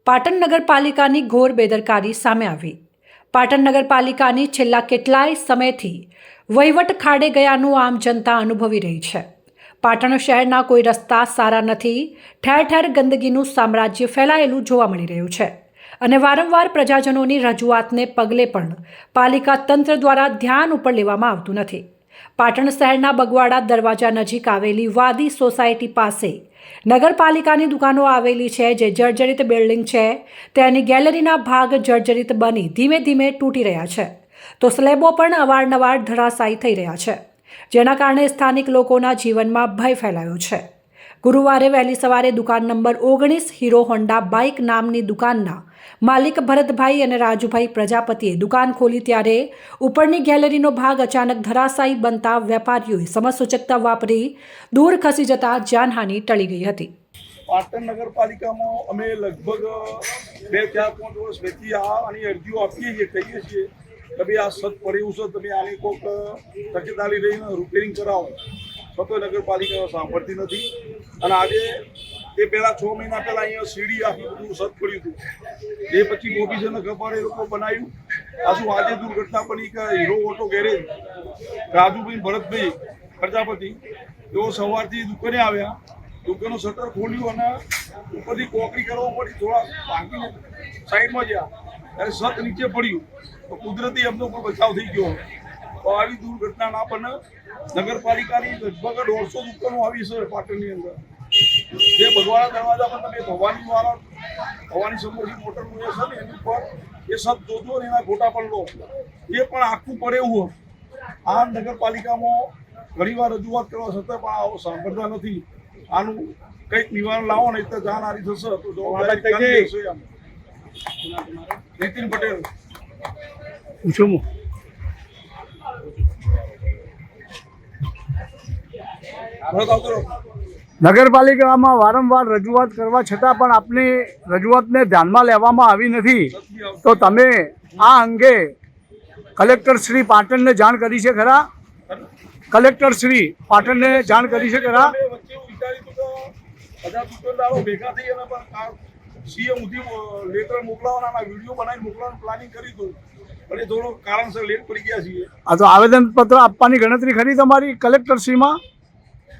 પાટણ નગરપાલિકાની ઘોર બેદરકારી સામે આવી। પાટણ નગરપાલિકાની છેલ્લા કેટલાય સમયથી વહીવટ ખાડે ગયાનું આમ જનતા અનુભવી રહી છે। પાટણ શહેરના કોઈ રસ્તા સારા નથી, ઠેર ઠેર ગંદકીનું સામ્રાજ્ય ફેલાયેલું જોવા મળી રહ્યું છે અને વારંવાર પ્રજાજનોની રજૂઆતને પગલે પણ પાલિકા તંત્ર દ્વારા ધ્યાન ઉપર લેવામાં આવતું નથી। પાટણ શહેરના બગવાડા દરવાજા નજીક આવેલી વાદી સોસાયટી પાસે નગરપાલિકાની દુકાનો આવેલી છે, જે જર્જરિત બિલ્ડિંગ છે। તેની ગેલેરીના ભાગ જર્જરિત બની ધીમે ધીમે તૂટી રહ્યા છે, તો સ્લેબો પણ અવારનવાર ધરાશાયી થઈ રહ્યા છે, જેના કારણે સ્થાનિક લોકોના જીવનમાં ભય ફેલાયો છે। ગુરુવારે વહેલી સવારે દુકાન નંબર 19 હીરો હોન્ડા બાઇક નામની દુકાનના માલિક ભરતભાઈ અને રાજુભાઈ પ્રજાપતિએ દુકાન ખોલી ત્યારે ઉપરની ગેલેરીનો ભાગ અચાનક ધરાશાયી બનતા વેપારીઓએ સમસૂચકતા વાપરી દૂર ખસી જતા જાનહાનિ ટળી ગઈ હતી। પાટણ નગરપાલિકામાં અમે લગભગ 2-4-5 વર્ષ પછી આની અરજીઓ આપીએ છીએ, કહીએ છીએ કે ભાઈ આ સત પડ્યું છે, તમે આની કોઈક તકેદારી લઈને રિપેરિંગ કરાવો, છતાં નગરપાલિકા સાંભળતી નથી। અને આજે એ પહેલાં 6 મહિના પહેલાં અહીંયા સીડી આખી બધું સત પડ્યું હતું, એ પછી ઓફિસરને ખબર એ લોકો બનાવ્યું। પાછું આજે દુર્ઘટના બની કે hero auto garage Rajubhai Bharatbhai Prajapati તેઓ સવારથી દુકાને આવ્યા, દુકાનનું શટર ખોલ્યું અને ઉપરથી કોકરી કરવા પડી, થોડા ભાગીને સાઈડમાં ગયા ત્યારે સત નીચે પડ્યું, તો કુદરતી એમનો પણ બચાવ થઈ ગયો। તો આવી દુર્ઘટના ના બને। નગરપાલિકાની લગભગ 150 દુકાનો આવી છે પાટણની અંદર, જે બગવાડા દરવાજા પર તમે ભવાની સમોસી મોટરનું એ છે ને એની પર એ સત જોજો ને એના ફોટા પણ લો, એ પણ આખું પડે એવું। આ નગરપાલિકામાં ઘણીવાર રજૂઆત કરવા છતાં પણ આવો સાંભળતા નથી। આનું કંઈક નિવારણ લાવો, નહીં તો જાનહાનિ થશે તો જવાબદારી નીતિન પટેલ પૂછો। નગરપાલિકામાં વારંવાર રજૂઆત કરવા છતાં પણ આપની રજૂઆતને ધ્યાનમાં લેવામાં આવી નથી, તો તમે આ અંગે કલેક્ટર શ્રી પાટણને જાણ કરી છે ખરા? કલેક્ટર શ્રી પાટણને જાણ કરી છે ખરા? બધા દુકાનદારો ભેગા થઈ અને પણ સીએમ સુધી લેટર મોકલાવવાના વિડીયો બનાવીને મોકલવાનું પ્લાનિંગ કર્યું હતું, પણ એ થોડો કારણસર લેટ પડી ગયા છીએ। આ તો આવેદનપત્ર આપવાની ગણતરી ખરી તમારી કલેક્ટરશ્રીમાં?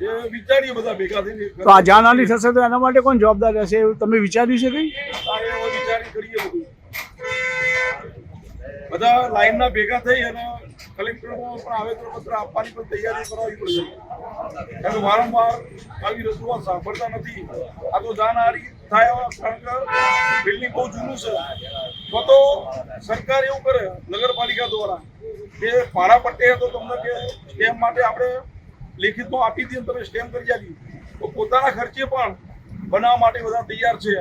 એ વિચારીએ બધા ભેગા થઈને, તો આ જાનહાનિ થશે તો એના માટે કોણ જવાબદાર રહેશે એવું તમે વિચાર્યું છે કંઈ? વિચારી કરીએ બધું, બધા લાઈનના ભેગા થઈ અને કલેક્ટરમાં પણ આવેદનપત્ર આપવાની પણ તૈયારી કરાવવી પડશે, કારણ કે વારંવાર આવી રજૂઆત સાંભળતા નથી। આ તો જાનહાનિ થાય, કારણ કે બિલ્ડિંગ બહુ જૂનું છે, તો સરકાર એવું કરે નગરપાલિકા દ્વારા કે ભાડા પટ્ટે તો તમને કે સ્ટેમ્પ માટે આપણે લેખિતમાં આપી દઈએ, તમે સ્ટેમ્પ કરી આપી, તો પોતાના ખર્ચે પણ બનાવવા માટે બધા તૈયાર છે।